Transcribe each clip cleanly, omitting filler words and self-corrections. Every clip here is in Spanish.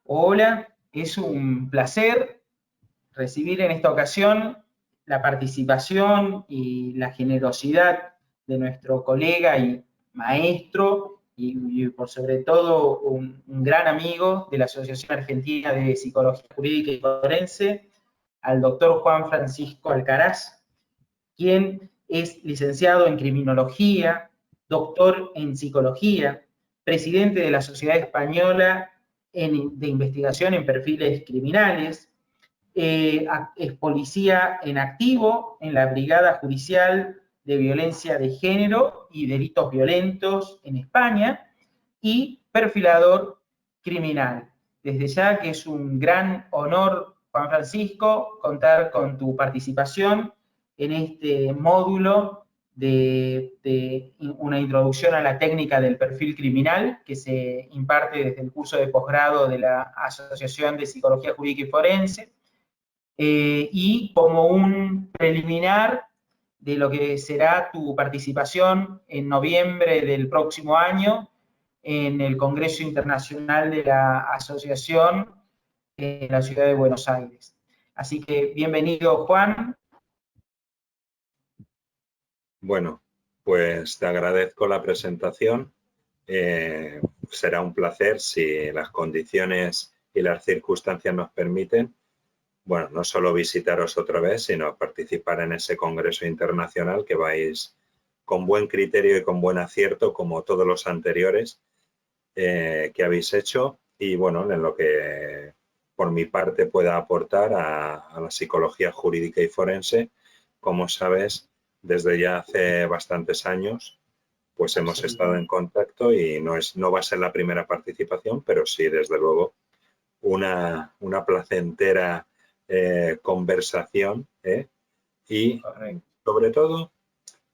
Hola, es un placer recibir en esta ocasión la participación y la generosidad de nuestro colega y maestro y por sobre todo un gran amigo de la Asociación Argentina de Psicología Jurídica y Forense, al doctor Juan Francisco Alcaraz, quien es licenciado en Criminología, doctor en Psicología, presidente de la Sociedad Española de Investigación en Perfiles Criminales, es policía en activo en la Brigada Judicial de Violencia de Género y Delitos Violentos en España y perfilador criminal. Desde ya que es un gran honor, Juan Francisco, contar con tu participación en este módulo de una introducción a la técnica del perfil criminal que se imparte desde el curso de posgrado de la Asociación de Psicología Jurídica y Forense, y como un preliminar de lo que será tu participación en noviembre del próximo año en el Congreso Internacional de la Asociación en la ciudad de Buenos Aires. Así que bienvenido, Juan. Bueno, pues te agradezco la presentación. Será un placer, si las condiciones y las circunstancias nos permiten, bueno, no solo visitaros otra vez, sino participar en ese congreso internacional que vais con buen criterio y con buen acierto, como todos los anteriores que habéis hecho, y bueno, en lo que por mi parte pueda aportar a la psicología jurídica y forense. Como sabes, desde ya hace bastantes años pues hemos estado en contacto y no va a ser la primera participación, pero sí, desde luego, una placentera conversación, y sobre todo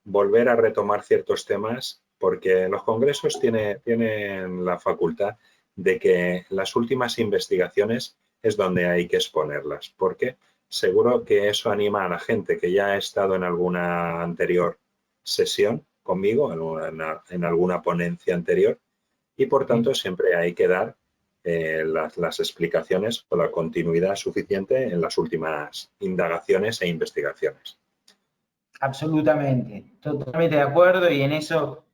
volver a retomar ciertos temas, porque los congresos tienen la facultad de que las últimas investigaciones es donde hay que exponerlas, porque seguro que eso anima a la gente que ya ha estado en alguna anterior sesión conmigo, en alguna ponencia anterior, y por tanto siempre hay que dar las explicaciones o la continuidad suficiente en las últimas indagaciones e investigaciones. Absolutamente, totalmente de acuerdo, y en eso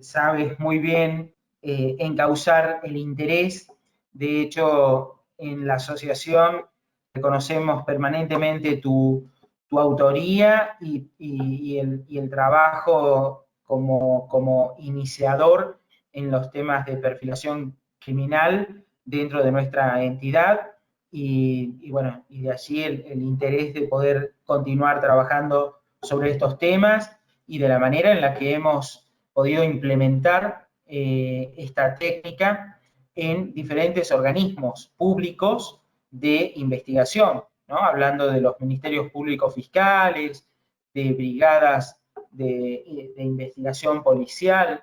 sabes muy bien encauzar el interés. De hecho, en la asociación reconocemos permanentemente tu autoría y el trabajo como iniciador en los temas de perfilación criminal dentro de nuestra entidad, y bueno, y de allí el interés de poder continuar trabajando sobre estos temas y de la manera en la que hemos podido implementar esta técnica en diferentes organismos públicos de investigación, ¿no? Hablando de los ministerios públicos fiscales, de brigadas de investigación policial,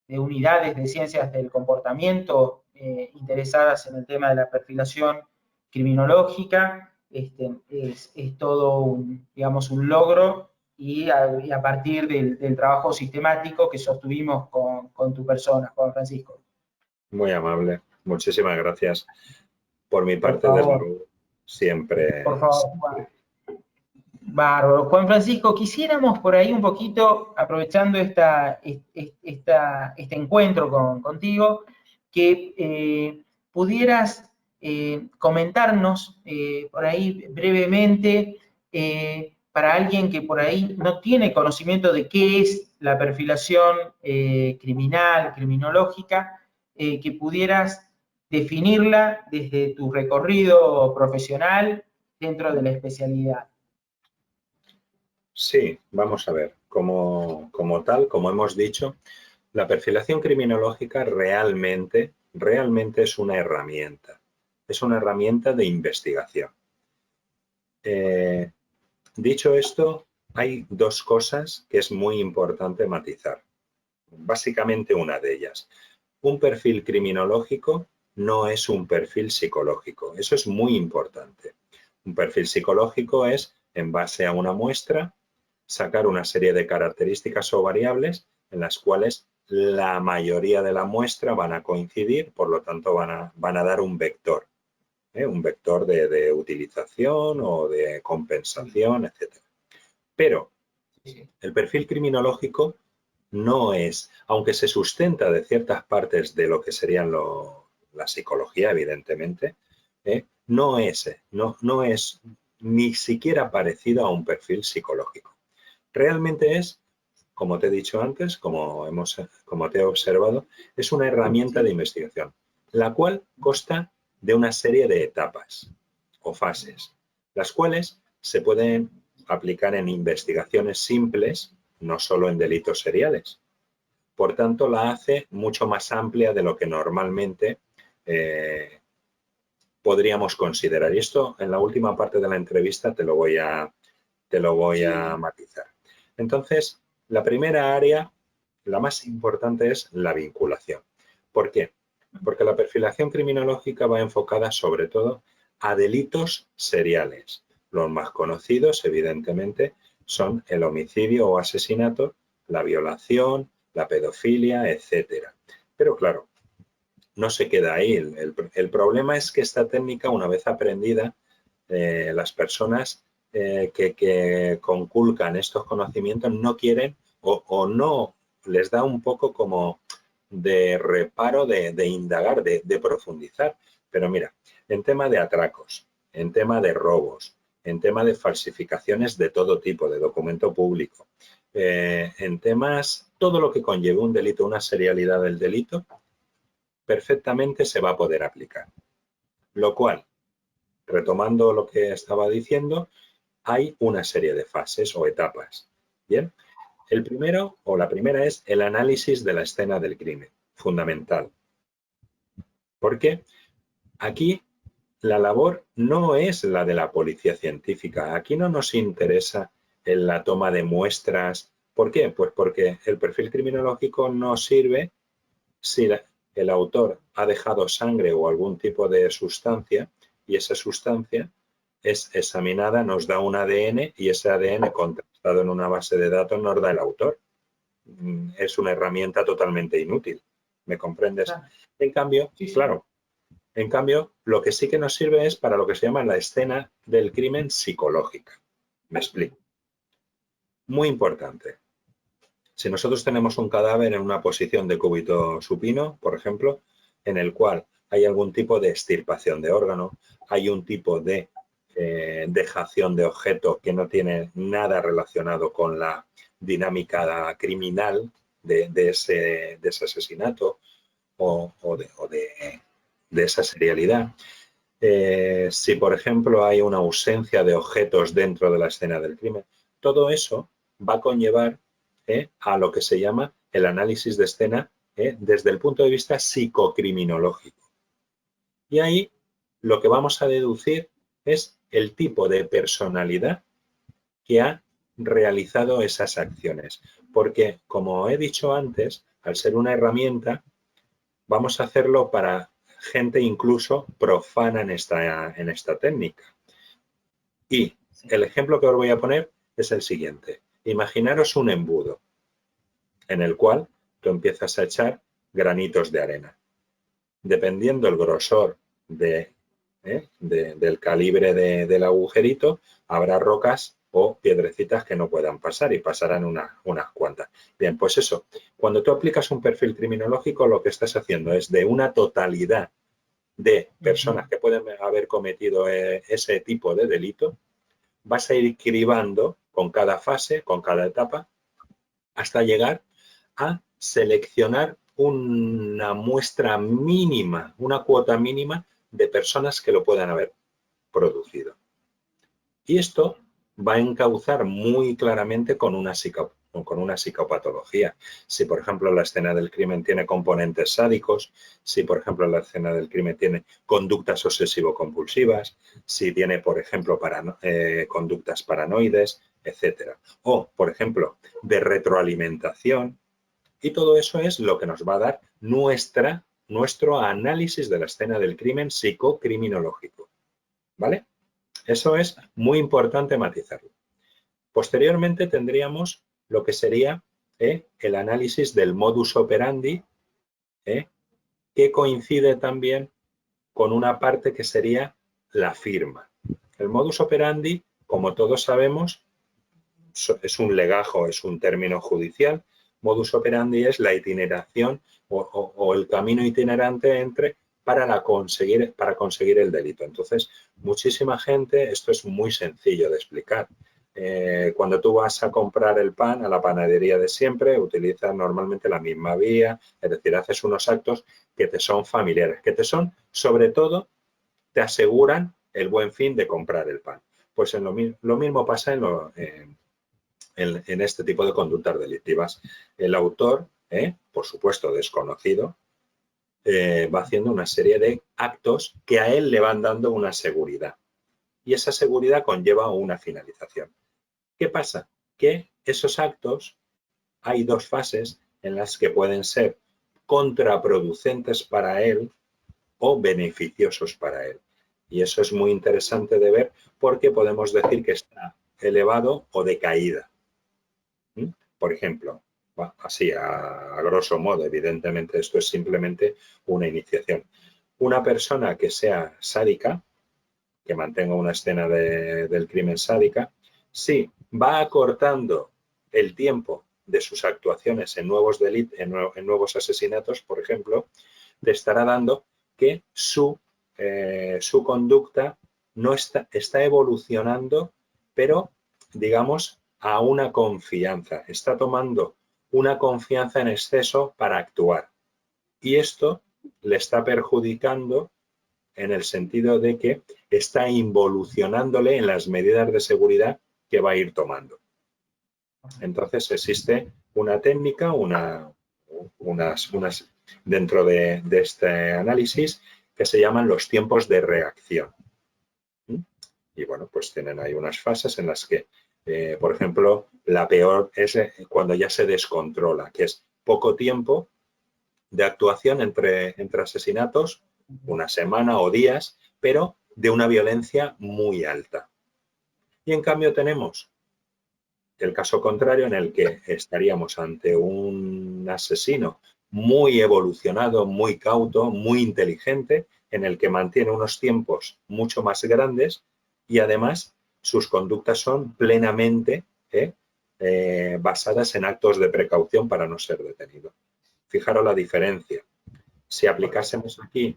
de unidades de ciencias del comportamiento interesadas en el tema de la perfilación criminológica. Es todo digamos, un logro, y a partir del trabajo sistemático que sostuvimos con tu persona, Juan Francisco. Muy amable, muchísimas gracias. Por mi parte, desde luego, siempre. Por favor, Juan. Bárbaro. Juan Francisco, quisiéramos por ahí un poquito, aprovechando este encuentro contigo, que pudieras comentarnos por ahí brevemente, para alguien que por ahí no tiene conocimiento de qué es la perfilación criminal, criminológica, que pudieras definirla desde tu recorrido profesional dentro de la especialidad. Sí, vamos a ver. Como hemos dicho, la perfilación criminológica realmente es una herramienta. Es una herramienta de investigación. Dicho esto, hay dos cosas que es muy importante matizar. Básicamente una de ellas. Un perfil criminológico no es un perfil psicológico. Eso es muy importante. Un perfil psicológico es, en base a una muestra, sacar una serie de características o variables en las cuales la mayoría de la muestra van a coincidir, por lo tanto van a dar un vector de utilización o de compensación, etc. Pero el perfil criminológico no es, aunque se sustenta de ciertas partes de lo que serían la psicología, evidentemente, no es ni siquiera parecido a un perfil psicológico. Realmente es, como te he dicho antes, como te he observado, es una herramienta de investigación, la cual consta de una serie de etapas o fases, las cuales se pueden aplicar en investigaciones simples, no solo en delitos seriales. Por tanto, la hace mucho más amplia de lo que normalmente podríamos considerar. Y esto, en la última parte de la entrevista, te lo voy a matizar. Entonces, la primera área, la más importante, es la vinculación. ¿Por qué? Porque la perfilación criminológica va enfocada sobre todo a delitos seriales. Los más conocidos, evidentemente, son el homicidio o asesinato, la violación, la pedofilia, etcétera. Pero claro, no se queda ahí. El problema es que esta técnica, una vez aprendida, las personas que conculcan estos conocimientos no quieren o no les da un poco como de reparo de indagar, de profundizar. Pero mira, en tema de atracos, en tema de robos, en tema de falsificaciones de todo tipo, de documento público, en temas, todo lo que conlleve un delito, una serialidad del delito, perfectamente se va a poder aplicar. Lo cual, retomando lo que estaba diciendo, hay una serie de fases o etapas. Bien, el primero o la primera es el análisis de la escena del crimen, fundamental. Porque aquí la labor no es la de la policía científica. Aquí no nos interesa en la toma de muestras. ¿Por qué? Pues porque el perfil criminológico nos sirve si el autor ha dejado sangre o algún tipo de sustancia y esa sustancia es examinada, nos da un ADN y ese ADN contrastado en una base de datos nos da el autor. Es una herramienta totalmente inútil. ¿Me comprendes? Claro. En cambio, sí. Claro, en cambio, lo que sí que nos sirve es para lo que se llama la escena del crimen psicológica. Me explico. Muy importante. Si nosotros tenemos un cadáver en una posición de cúbito supino, por ejemplo, en el cual hay algún tipo de extirpación de órgano, hay un tipo de dejación de objeto que no tiene nada relacionado con la dinámica criminal de ese asesinato o de esa serialidad. Si, por ejemplo, hay una ausencia de objetos dentro de la escena del crimen, todo eso va a conllevar a lo que se llama el análisis de escena desde el punto de vista psicocriminológico. Y ahí lo que vamos a deducir es el tipo de personalidad que ha realizado esas acciones. Porque, como he dicho antes, al ser una herramienta, vamos a hacerlo para gente incluso profana en esta técnica. Y el ejemplo que os voy a poner es el siguiente. Imaginaros un embudo en el cual tú empiezas a echar granitos de arena. Dependiendo el grosor del calibre del agujerito, habrá rocas o piedrecitas que no puedan pasar y pasarán unas cuantas. Bien, pues eso, cuando tú aplicas un perfil criminológico, lo que estás haciendo es de una totalidad de personas que pueden haber cometido ese tipo de delito, vas a ir cribando con cada fase, con cada etapa, hasta llegar a seleccionar una muestra mínima, una cuota mínima de personas que lo puedan haber producido. Y esto va a encauzar muy claramente con una psicopatología. Si, por ejemplo, la escena del crimen tiene componentes sádicos, si, por ejemplo, la escena del crimen tiene conductas obsesivo-compulsivas, si tiene, por ejemplo, conductas paranoides, etcétera. O, por ejemplo, de retroalimentación. Y todo eso es lo que nos va a dar nuestro análisis de la escena del crimen psicocriminológico. ¿Vale? Eso es muy importante matizarlo. Posteriormente tendríamos lo que sería el análisis del modus operandi, que coincide también con una parte que sería la firma. El modus operandi, como todos sabemos, es un legajo, es un término judicial. Modus operandi es la itineración o el camino itinerante para conseguir el delito. Entonces, muchísima gente, esto es muy sencillo de explicar. Cuando tú vas a comprar el pan a la panadería de siempre, utilizas normalmente la misma vía, es decir, haces unos actos que te son familiares, que te son, sobre todo, te aseguran el buen fin de comprar el pan. Pues lo mismo pasa en este tipo de conductas delictivas. El autor, por supuesto desconocido, va haciendo una serie de actos que a él le van dando una seguridad. Y esa seguridad conlleva una finalización. ¿Qué pasa? Que esos actos, hay dos fases en las que pueden ser contraproducentes para él o beneficiosos para él. Y eso es muy interesante de ver porque podemos decir que está elevado o de caída. Por ejemplo, así a grosso modo, evidentemente esto es simplemente una iniciación. Una persona que sea sádica, que mantenga una escena del crimen sádica, sí, va acortando el tiempo de sus actuaciones en nuevos delitos, en nuevos asesinatos, por ejemplo, te estará dando que su conducta no está evolucionando, pero, digamos, a una confianza. Está tomando una confianza en exceso para actuar. Y esto le está perjudicando en el sentido de que está involucionándole en las medidas de seguridad que va a ir tomando. Entonces existe una técnica, dentro de este análisis que se llaman los tiempos de reacción. Y bueno, pues tienen ahí unas fases en las que, por ejemplo, la peor es cuando ya se descontrola, que es poco tiempo de actuación entre asesinatos, una semana o días, pero de una violencia muy alta. Y en cambio tenemos el caso contrario en el que estaríamos ante un asesino muy evolucionado, muy cauto, muy inteligente, en el que mantiene unos tiempos mucho más grandes y además sus conductas son plenamente basadas en actos de precaución para no ser detenido. Fijaros la diferencia. Si aplicásemos aquí,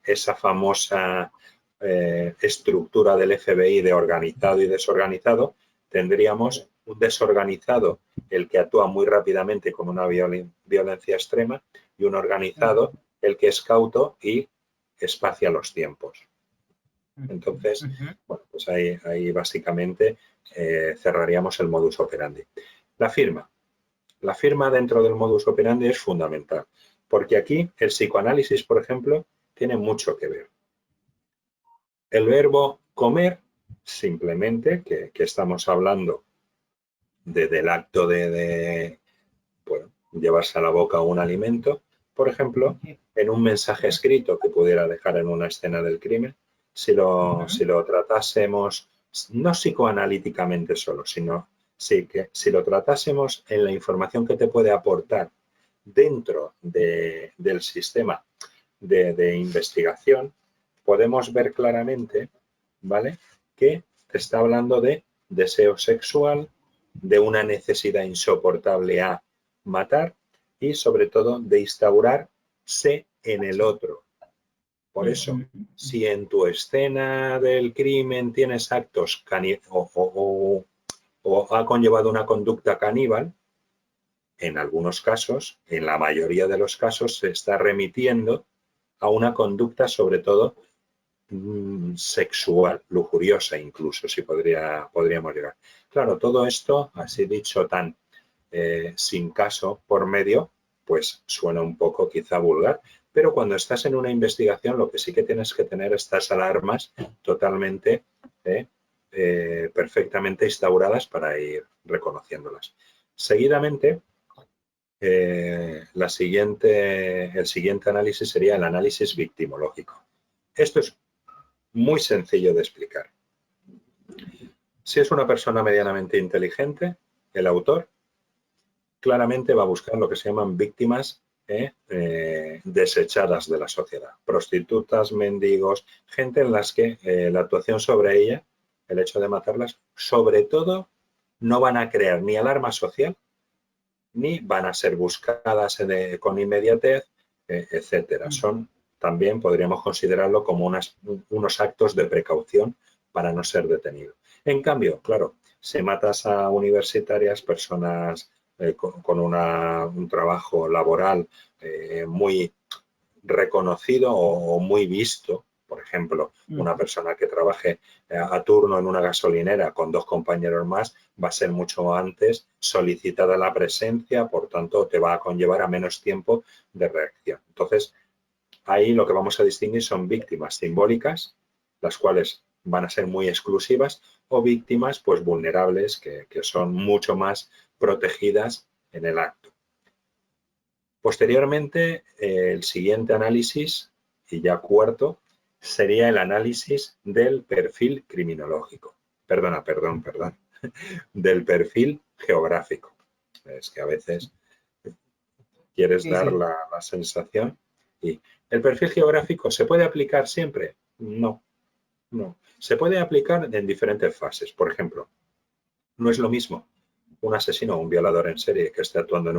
esa famosa estructura del FBI de organizado y desorganizado, tendríamos un desorganizado, el que actúa muy rápidamente con una violencia extrema, y un organizado, el que es cauto y espacia los tiempos. Entonces, bueno, pues ahí básicamente cerraríamos el modus operandi. La firma. La firma dentro del modus operandi es fundamental, porque aquí el psicoanálisis, por ejemplo, tiene mucho que ver. El verbo comer, simplemente, que estamos hablando del acto de llevarse a la boca un alimento, por ejemplo, en un mensaje escrito que pudiera dejar en una escena del crimen, si lo tratásemos, no psicoanalíticamente solo, sino que si lo tratásemos en la información que te puede aportar dentro del sistema de investigación, podemos ver claramente, ¿vale?, que te está hablando de deseo sexual, de una necesidad insoportable a matar y, sobre todo, de instaurarse en el otro. Por eso, si en tu escena del crimen tienes actos o ha conllevado una conducta caníbal, en algunos casos, en la mayoría de los casos, se está remitiendo a una conducta, sobre todo, sexual, lujuriosa incluso, si podríamos llegar. Claro, todo esto, así dicho, tan sin caso por medio, pues suena un poco quizá vulgar, pero cuando estás en una investigación lo que sí que tienes que tener estas alarmas totalmente perfectamente instauradas para ir reconociéndolas. Seguidamente, el siguiente análisis sería el análisis victimológico. Esto es muy sencillo de explicar. Si es una persona medianamente inteligente, el autor claramente va a buscar lo que se llaman víctimas desechadas de la sociedad. Prostitutas, mendigos, gente en las que la actuación sobre ella, el hecho de matarlas, sobre todo no van a crear ni alarma social, ni van a ser buscadas con inmediatez, etcétera. Son también, podríamos considerarlo como unos actos de precaución para no ser detenido. En cambio, claro, si matas a universitarias, personas con un trabajo laboral muy reconocido o muy visto, por ejemplo, una persona que trabaje a turno en una gasolinera con 2 compañeros más va a ser mucho antes solicitada la presencia, por tanto, te va a conllevar a menos tiempo de reacción. Entonces, ahí lo que vamos a distinguir son víctimas simbólicas, las cuales van a ser muy exclusivas, o víctimas pues vulnerables, que son mucho más protegidas en el acto. Posteriormente, el siguiente análisis, y ya cuarto, sería el análisis del perfil criminológico. Perdón, del perfil geográfico. Es que a veces quieres dar la sensación. Y el perfil geográfico, ¿se puede aplicar siempre? No, no. Se puede aplicar en diferentes fases. Por ejemplo, no es lo mismo un asesino o un violador en serie que esté actuando en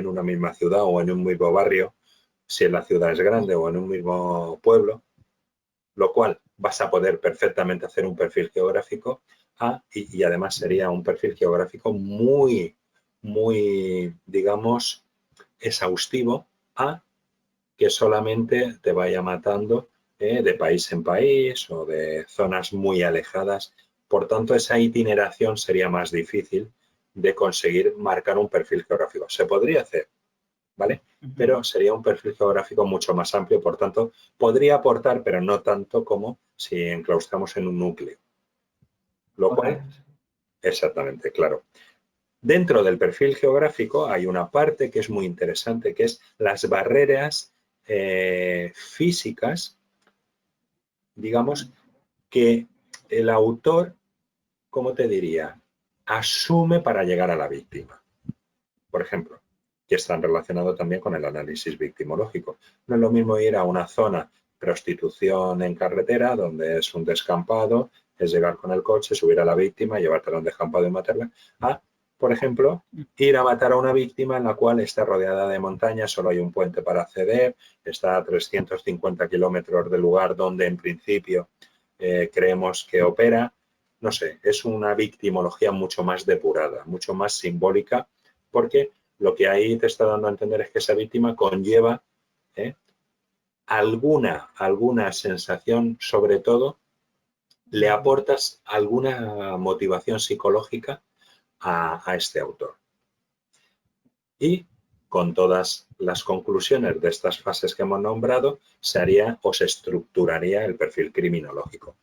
una misma ciudad o en un mismo barrio, si la ciudad es grande, o en un mismo pueblo, lo cual vas a poder perfectamente hacer un perfil geográfico y además sería un perfil geográfico muy, muy, digamos, exhaustivo, a que solamente te vaya matando de país en país o de zonas muy alejadas. Por tanto, esa itineración sería más difícil de conseguir marcar un perfil geográfico. Se podría hacer, ¿vale? Pero sería un perfil geográfico mucho más amplio, por tanto, podría aportar, pero no tanto como si enclaustramos en un núcleo. Lo cual, exactamente, claro. Dentro del perfil geográfico hay una parte que es muy interesante, que es las barreras físicas, digamos, que el autor, ¿cómo te diría?, asume para llegar a la víctima. Por ejemplo, que están relacionados también con el análisis victimológico. No es lo mismo ir a una zona, prostitución en carretera, donde es un descampado, es llegar con el coche, subir a la víctima, llevártela a un descampado y matarla, por ejemplo, ir a matar a una víctima en la cual está rodeada de montañas, solo hay un puente para acceder, está a 350 kilómetros del lugar donde en principio creemos que opera. No sé, es una victimología mucho más depurada, mucho más simbólica, porque lo que ahí te está dando a entender es que esa víctima conlleva alguna sensación, sobre todo, le aportas alguna motivación psicológica a este autor. Y con todas las conclusiones de estas fases que hemos nombrado, se haría o se estructuraría el perfil criminológico,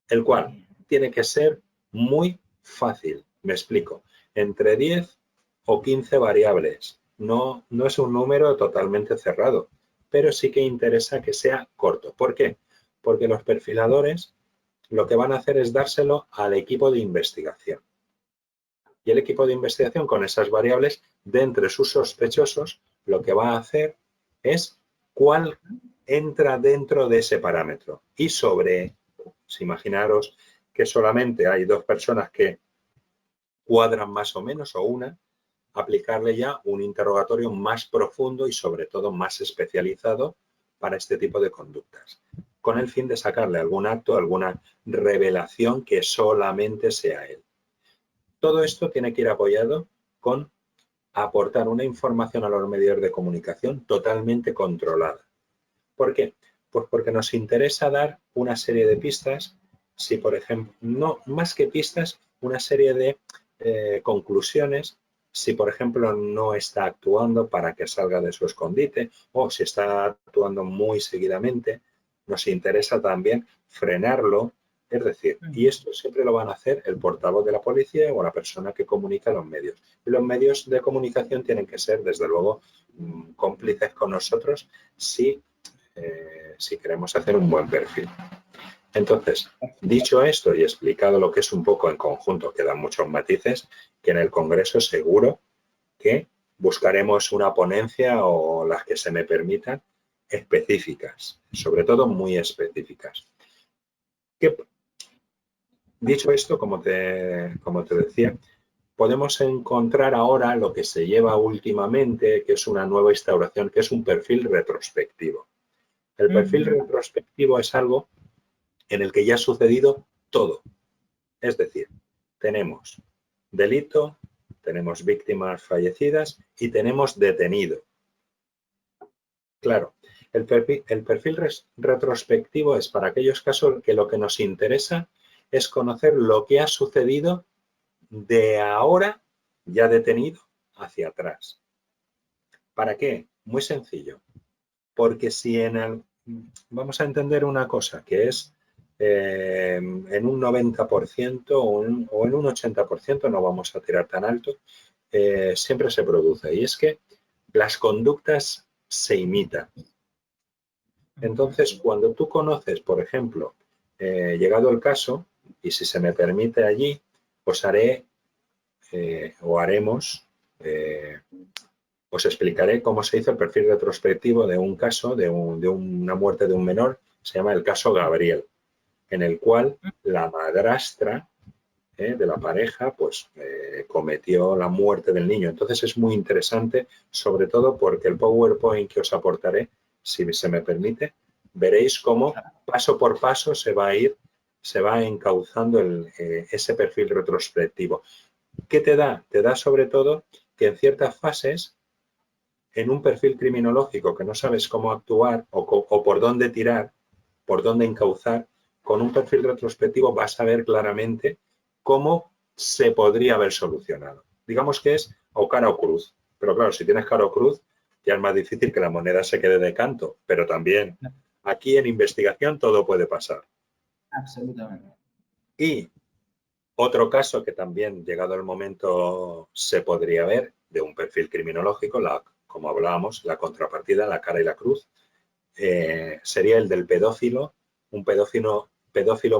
el cual tiene que ser muy fácil. Me explico. Entre 10 o 15 variables. No es un número totalmente cerrado, pero sí que interesa que sea corto. ¿Por qué? Porque los perfiladores lo que van a hacer es dárselo al equipo de investigación. Y el equipo de investigación, con esas variables, de entre sus sospechosos, lo que va a hacer es cuál entra dentro de ese parámetro. Y si imaginaros que solamente hay 2 personas que cuadran más o menos, o una, aplicarle ya un interrogatorio más profundo y sobre todo más especializado para este tipo de conductas, con el fin de sacarle algún acto, alguna revelación que solamente sea él. Todo esto tiene que ir apoyado con aportar una información a los medios de comunicación totalmente controlada. ¿Por qué? Pues porque nos interesa dar una serie de pistas, si por ejemplo, no más que pistas, una serie de conclusiones, si por ejemplo no está actuando para que salga de su escondite o si está actuando muy seguidamente, nos interesa también frenarlo. Es decir, y esto siempre lo van a hacer el portavoz de la policía o la persona que comunica a los medios. Y los medios de comunicación tienen que ser, desde luego, cómplices con nosotros si queremos hacer un buen perfil. Entonces, dicho esto y explicado lo que es un poco en conjunto, quedan muchos matices, que en el Congreso seguro que buscaremos una ponencia o las que se me permitan específicas, sobre todo muy específicas. Dicho esto, como te decía, podemos encontrar ahora lo que se lleva últimamente, que es una nueva instauración, que es un perfil retrospectivo. El perfil retrospectivo es algo en el que ya ha sucedido todo. Es decir, tenemos delito, tenemos víctimas fallecidas y tenemos detenido. Claro, el perfil retrospectivo es para aquellos casos que lo que nos interesa es conocer lo que ha sucedido de ahora ya detenido hacia atrás. ¿Para qué? Muy sencillo. Porque si vamos a entender una cosa, que es en un 90% o en un 80%, no vamos a tirar tan alto, siempre se produce. Y es que las conductas se imitan. Entonces, cuando tú conoces, por ejemplo, llegado el caso, y si se me permite allí, os haré o haremos, os explicaré cómo se hizo el perfil retrospectivo de un caso, de una muerte de un menor, se llama el caso Gabriel, en el cual la madrastra de la pareja pues cometió la muerte del niño. Entonces es muy interesante, sobre todo porque el PowerPoint que os aportaré, si se me permite, veréis cómo paso por paso se va encauzando ese perfil retrospectivo. ¿Qué te da? Te da sobre todo que en ciertas fases, en un perfil criminológico que no sabes cómo actuar o por dónde tirar, por dónde encauzar, con un perfil retrospectivo vas a ver claramente cómo se podría haber solucionado. Digamos que es o cara o cruz. Pero claro, si tienes cara o cruz, ya es más difícil que la moneda se quede de canto. Pero también, aquí en investigación todo puede pasar. Absolutamente. Y otro caso que también, llegado el momento, se podría ver de un perfil criminológico, como hablábamos, la contrapartida, la cara y la cruz, sería el del pedófilo, un pedófilo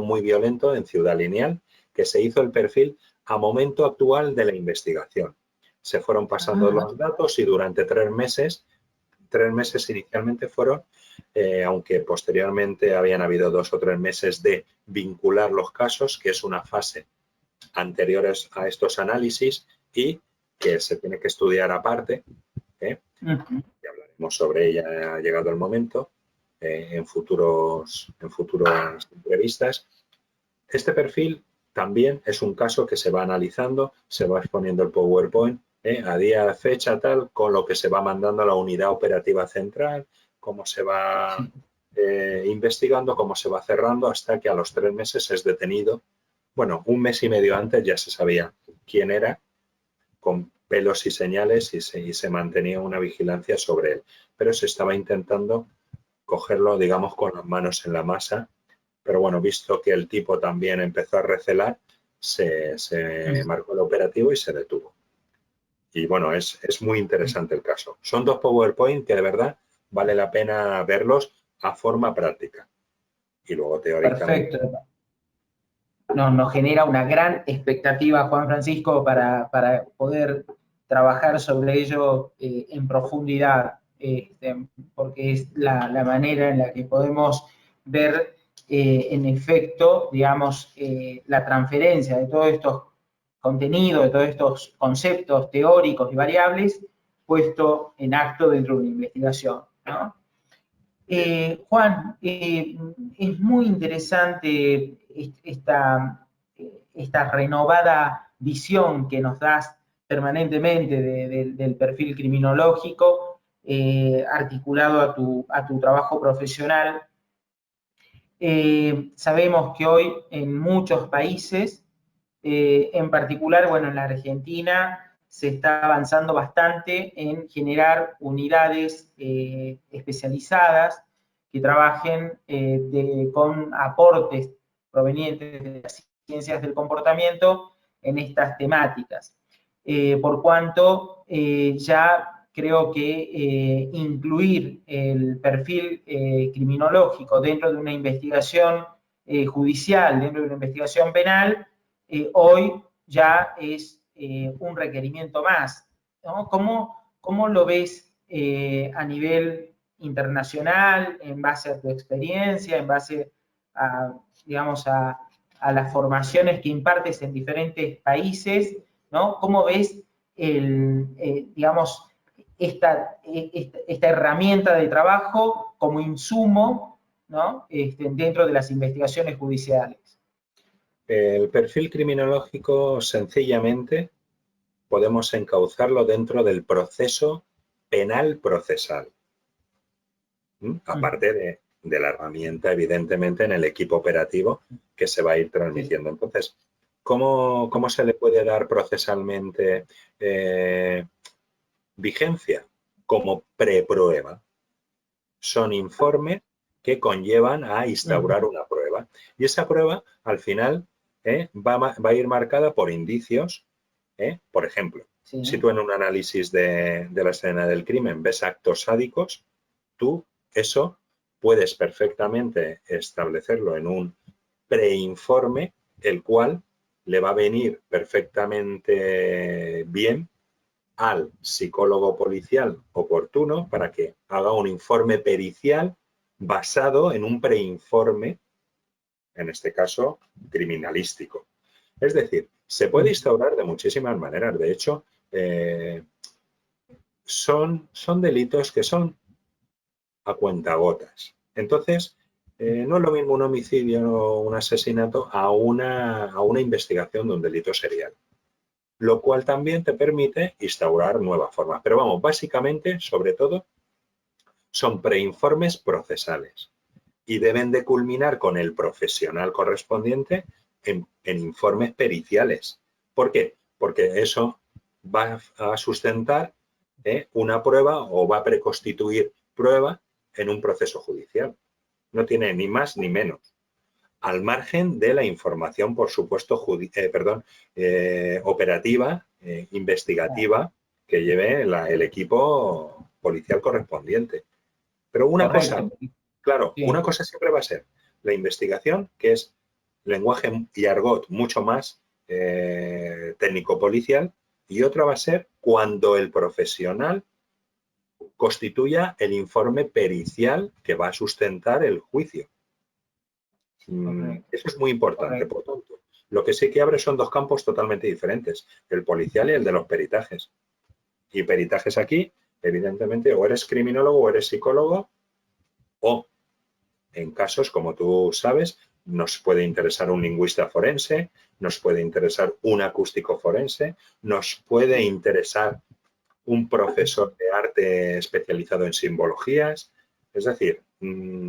muy violento en Ciudad Lineal, que se hizo el perfil a momento actual de la investigación. Se fueron pasando los datos y durante 3 meses inicialmente fueron, aunque posteriormente habían habido 2 o 3 meses de vincular los casos, que es una fase anteriores a estos análisis y que se tiene que estudiar aparte, y hablaremos sobre ella llegado el momento, en futuras entrevistas. Este perfil también es un caso que se va analizando, se va exponiendo el PowerPoint, a día de fecha tal, con lo que se va mandando a la unidad operativa central, cómo se va investigando, cómo se va cerrando, hasta que a los 3 meses es detenido. Bueno, 1 mes y medio antes ya se sabía quién era, con pelos y señales, y se mantenía una vigilancia sobre él. Pero se estaba intentando cogerlo, digamos, con las manos en la masa. Pero bueno, visto que el tipo también empezó a recelar, se marcó el operativo y se detuvo. Y bueno, es muy interesante el caso. Son 2 PowerPoint que de verdad vale la pena verlos a forma práctica. Y luego teóricamente. Perfecto. Nos genera una gran expectativa, Juan Francisco, para poder trabajar sobre ello en profundidad, porque es la manera en la que podemos ver en efecto, digamos, la transferencia de todos estos contenidos, de todos estos conceptos teóricos y variables, puesto en acto dentro de una investigación, ¿no? Juan, es muy interesante esta renovada visión que nos das permanentemente del perfil criminológico, articulado a tu trabajo profesional. Sabemos que hoy en muchos países, en particular, bueno, en la Argentina, se está avanzando bastante en generar unidades especializadas que trabajen con aportes provenientes de las ciencias del comportamiento en estas temáticas. Por cuanto ya creo que incluir el perfil criminológico dentro de una investigación judicial dentro de una investigación penal, hoy ya es un requerimiento más, ¿no? ¿Cómo lo ves a nivel internacional, en base a tu experiencia, en base a, digamos, a las formaciones que impartes en diferentes países, ¿no? ¿Cómo ves digamos, esta herramienta de trabajo como insumo, ¿no? Dentro de las investigaciones judiciales? El perfil criminológico, sencillamente, podemos encauzarlo dentro del proceso penal procesal. Aparte de la herramienta, evidentemente, en el equipo operativo que se va a ir transmitiendo. Entonces, ¿cómo se le puede dar procesalmente vigencia? Como preprueba. Son informes que conllevan a instaurar una prueba. Y esa prueba, al final, va a ir marcada por indicios. Por ejemplo, si tú en un análisis de la escena del crimen ves actos sádicos, tú eso puedes perfectamente establecerlo en un preinforme, el cual le va a venir perfectamente bien al psicólogo policial oportuno para que haga un informe pericial basado en un preinforme, en este caso, criminalístico. Es decir, se puede instaurar de muchísimas maneras. De hecho, son delitos que son a cuentagotas. Entonces, no es lo mismo un homicidio o un asesinato a una investigación de un delito serial, lo cual también te permite instaurar nuevas formas. Pero vamos, básicamente, sobre todo, son preinformes procesales y deben de culminar con el profesional correspondiente en informes periciales. ¿Por qué? Porque eso va a sustentar una prueba o va a preconstituir prueba en un proceso judicial. No tiene ni más ni menos. Al margen de la información, por supuesto, operativa, investigativa, que lleve el equipo policial correspondiente. Pero una cosa, claro, una cosa siempre va a ser la investigación, que es lenguaje y argot mucho más técnico-policial, y otra va a ser cuando el profesional constituya el informe pericial que va a sustentar el juicio. Eso es muy importante. Por tanto, lo que sí que abre son dos campos totalmente diferentes, el policial y el de los peritajes. Y peritajes aquí, evidentemente, o eres criminólogo o eres psicólogo, o en casos, como tú sabes, nos puede interesar un lingüista forense, nos puede interesar un acústico forense, nos puede interesar un profesor de arte especializado en simbologías. Es decir,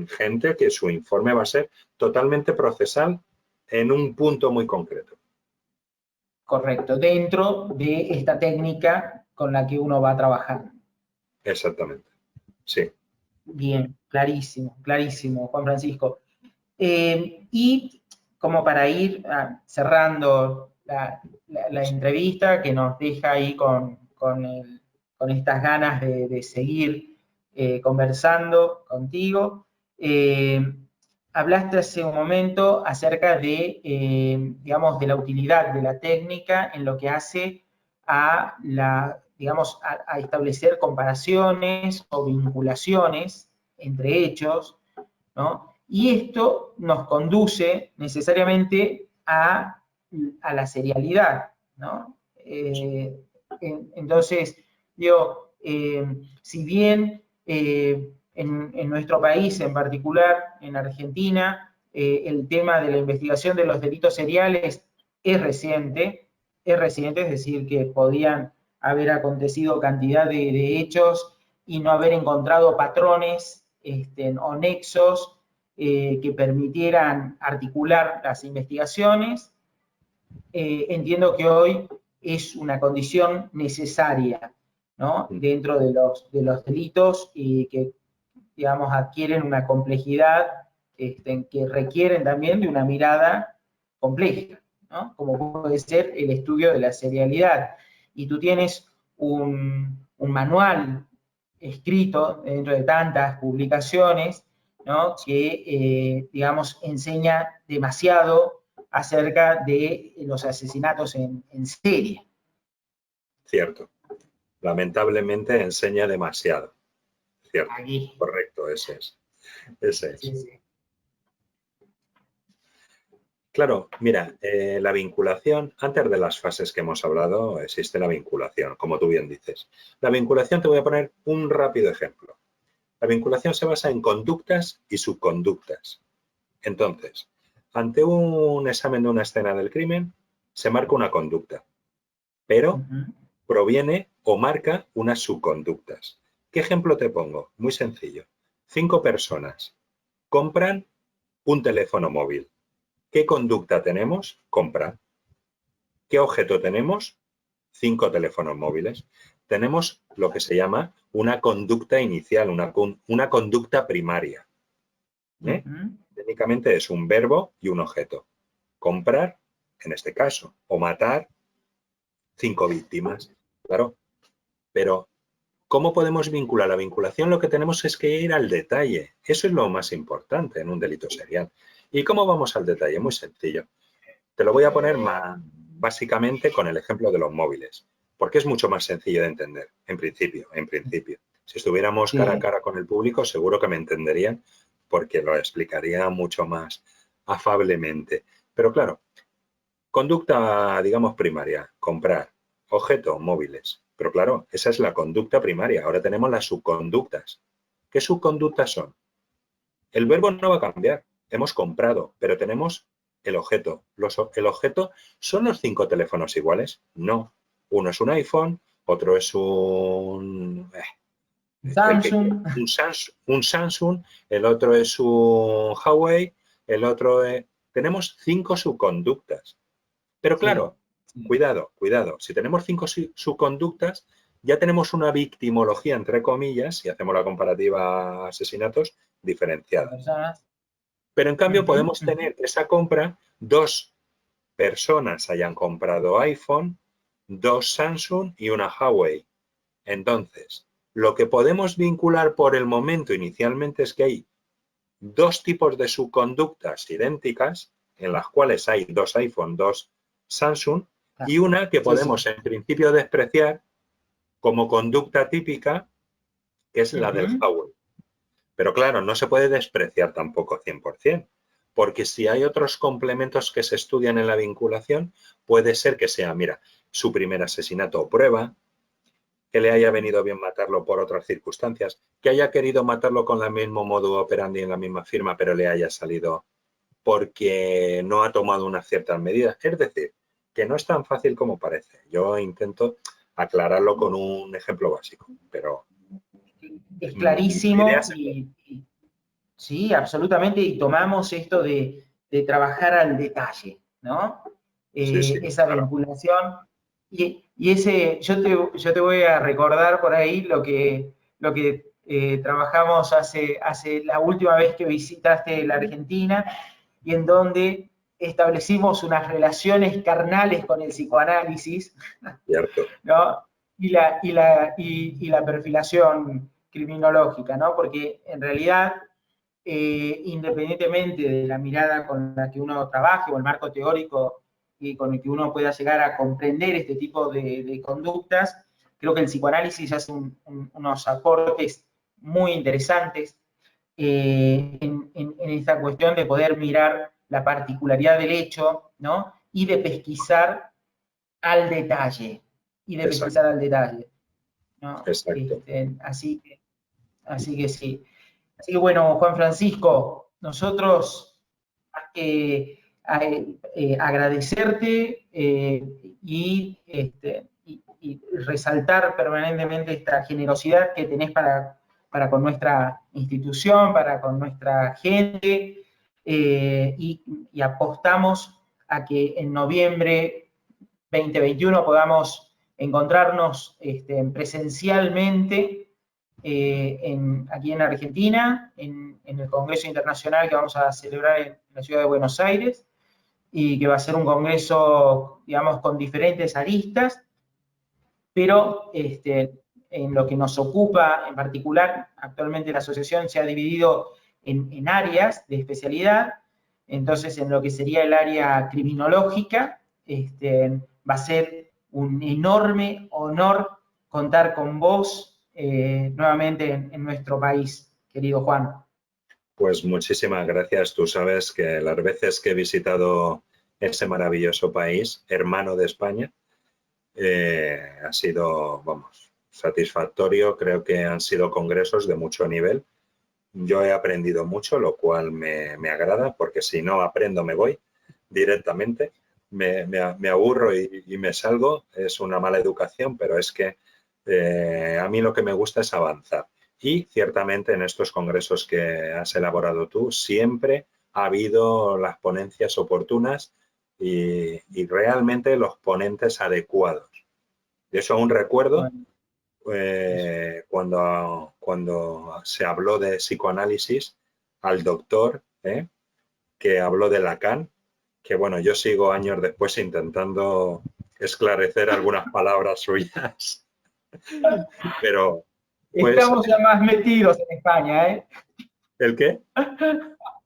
gente que su informe va a ser totalmente procesal en un punto muy concreto. Correcto, dentro de esta técnica con la que uno va a trabajar. Exactamente, sí. Bien, clarísimo, clarísimo, Juan Francisco. Y como para ir cerrando la entrevista, que nos deja ahí con estas ganas de seguir conversando contigo, hablaste hace un momento acerca de, digamos, de la utilidad de la técnica en lo que hace a establecer comparaciones o vinculaciones entre hechos, ¿no? Y esto nos conduce necesariamente a la serialidad, ¿no? Entonces, digo, si bien en nuestro país en particular, en Argentina, el tema de la investigación de los delitos seriales es reciente, es decir, que podían haber acontecido cantidad de hechos y no haber encontrado patrones o nexos que permitieran articular las investigaciones. Entiendo que hoy es una condición necesaria, ¿no? Dentro de los delitos y que, digamos, adquieren una complejidad que requieren también de una mirada compleja, ¿no? Como puede ser el estudio de la serialidad. Y tú tienes un manual escrito dentro de tantas publicaciones, ¿no? Que, digamos, enseña demasiado acerca de los asesinatos en serie. Cierto. Lamentablemente enseña demasiado. Cierto. Aquí. Correcto, ese es. Ese es. Sí, sí. Claro, mira, la vinculación, antes de las fases que hemos hablado, existe la vinculación, como tú bien dices. La vinculación, te voy a poner un rápido ejemplo. La vinculación se basa en conductas y subconductas. Entonces, ante un examen de una escena del crimen, se marca una conducta, pero proviene o marca unas subconductas. ¿Qué ejemplo te pongo? Muy sencillo. 5 personas compran un teléfono móvil. ¿Qué conducta tenemos? Comprar. ¿Qué objeto tenemos? 5 teléfonos móviles. Tenemos lo que se llama una conducta inicial, una conducta primaria. Técnicamente es un verbo y un objeto. Comprar, en este caso, o matar 5 víctimas. Claro, pero ¿cómo podemos vincular? La vinculación lo que tenemos es que ir al detalle. Eso es lo más importante en un delito serial. ¿Y cómo vamos al detalle? Muy sencillo. Te lo voy a poner básicamente con el ejemplo de los móviles, porque es mucho más sencillo de entender, en principio. Si estuviéramos cara a cara con el público, seguro que me entenderían, porque lo explicaría mucho más afablemente. Pero claro, conducta, digamos, primaria, comprar, objeto, móviles. Pero claro, esa es la conducta primaria. Ahora tenemos las subconductas. ¿Qué subconductas son? El verbo no va a cambiar. Hemos comprado, pero tenemos el objeto. El objeto, ¿son los 5 teléfonos iguales? No. Uno es un iPhone, otro es un Samsung. un Samsung, el otro es un Huawei, el otro es... Tenemos 5 subconductas. Pero claro, cuidado. Si tenemos 5 subconductas, ya tenemos una victimología, entre comillas, si hacemos la comparativa a asesinatos, diferenciada. Pero en cambio podemos tener esa compra, 2 personas hayan comprado iPhone, 2 Samsung y una Huawei. Entonces, lo que podemos vincular por el momento inicialmente es que hay 2 tipos de subconductas idénticas, en las cuales hay 2 iPhone, 2 Samsung, y una que podemos en principio despreciar como conducta típica, que es la del Huawei. Pero claro, no se puede despreciar tampoco 100%, porque si hay otros complementos que se estudian en la vinculación, puede ser que sea, mira, su primer asesinato o prueba, que le haya venido bien matarlo por otras circunstancias, que haya querido matarlo con el mismo modo operandi en la misma firma, pero le haya salido porque no ha tomado unas ciertas medidas. Es decir, que no es tan fácil como parece. Yo intento aclararlo con un ejemplo básico, pero... Es clarísimo sí, absolutamente, y tomamos esto de trabajar al detalle, ¿no? Esa vinculación. Y ese, yo te voy a recordar por ahí lo que trabajamos hace la última vez que visitaste la Argentina, y en donde establecimos unas relaciones carnales con el psicoanálisis, ¿no? Y la perfilación criminológica, ¿no? Porque en realidad, independientemente de la mirada con la que uno trabaje o el marco teórico y con el que uno pueda llegar a comprender este tipo de conductas, creo que el psicoanálisis hace unos aportes muy interesantes en esta cuestión de poder mirar la particularidad del hecho, ¿no? Y de pesquisar al detalle. ¿No? Así que sí. Así que bueno, Juan Francisco, nosotros agradecerte y resaltar permanentemente esta generosidad que tenés para con nuestra institución, para con nuestra gente, y apostamos a que en noviembre 2021 podamos encontrarnos presencialmente aquí en Argentina, en el Congreso Internacional que vamos a celebrar en la ciudad de Buenos Aires, y que va a ser un congreso, digamos, con diferentes aristas, pero en lo que nos ocupa en particular, actualmente la asociación se ha dividido en áreas de especialidad. Entonces, en lo que sería el área criminológica, va a ser un enorme honor contar con vos nuevamente en nuestro país, querido Juan. Pues muchísimas gracias. Tú sabes que las veces que he visitado ese maravilloso país, hermano de España, ha sido, vamos, satisfactorio. Creo que han sido congresos de mucho nivel. Yo he aprendido mucho, lo cual me agrada, porque si no aprendo me voy directamente. Me aburro y me salgo. Es una mala educación, pero es que a mí lo que me gusta es avanzar. Y ciertamente en estos congresos que has elaborado tú siempre ha habido las ponencias oportunas y realmente los ponentes adecuados. De eso aún recuerdo Bueno, cuando se habló de psicoanálisis al doctor que habló de Lacan, que bueno, yo sigo años después intentando esclarecer algunas palabras suyas, pero pues, estamos ya más metidos en España, ¿eh? ¿el qué?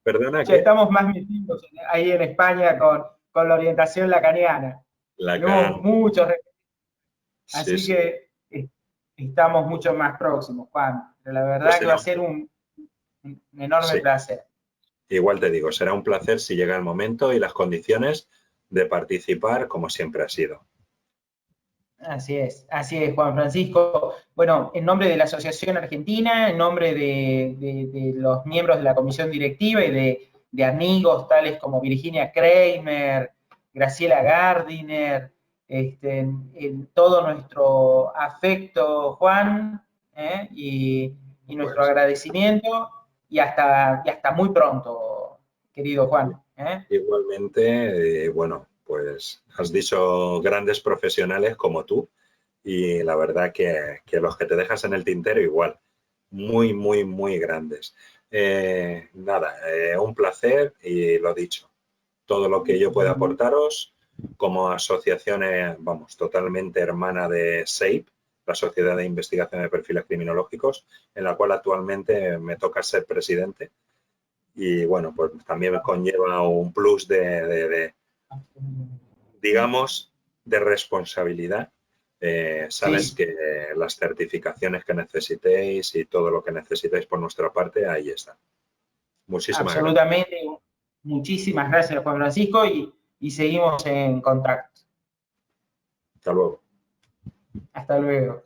¿Perdona, Ya qué? estamos más metidos ahí en España con la orientación lacaniana. Tenemos Lacan, muchos, sí, así sí. que estamos mucho más próximos, Juan. Pero la Pues verdad que va será a ser un enorme sí, placer. igual te digo, será un placer si llega el momento y las condiciones de participar como siempre ha sido. Así es, Juan Francisco. Bueno, en nombre de la Asociación Argentina, en nombre de los miembros de la comisión directiva y de amigos tales como Virginia Kramer, Graciela Gardiner, en todo nuestro afecto, Juan, y nuestro Pues agradecimiento, y hasta muy pronto, querido Juan. igualmente, bueno, pues has dicho grandes profesionales como tú y la verdad que los que te dejas en el tintero igual, muy, muy, muy grandes. Nada, un placer y lo dicho, todo lo que yo pueda aportaros como asociación, vamos, totalmente hermana de SAPE, la Sociedad de Investigación de Perfiles Criminológicos, en la cual actualmente me toca ser presidente. Y bueno, pues también conlleva un plus digamos, de responsabilidad. Sabes Sí, que las certificaciones que necesitéis y todo lo que necesitéis por nuestra parte, ahí está. Muchísimas gracias. absolutamente. Muchísimas gracias, Juan Francisco, y seguimos en contacto. Hasta luego. Hasta luego.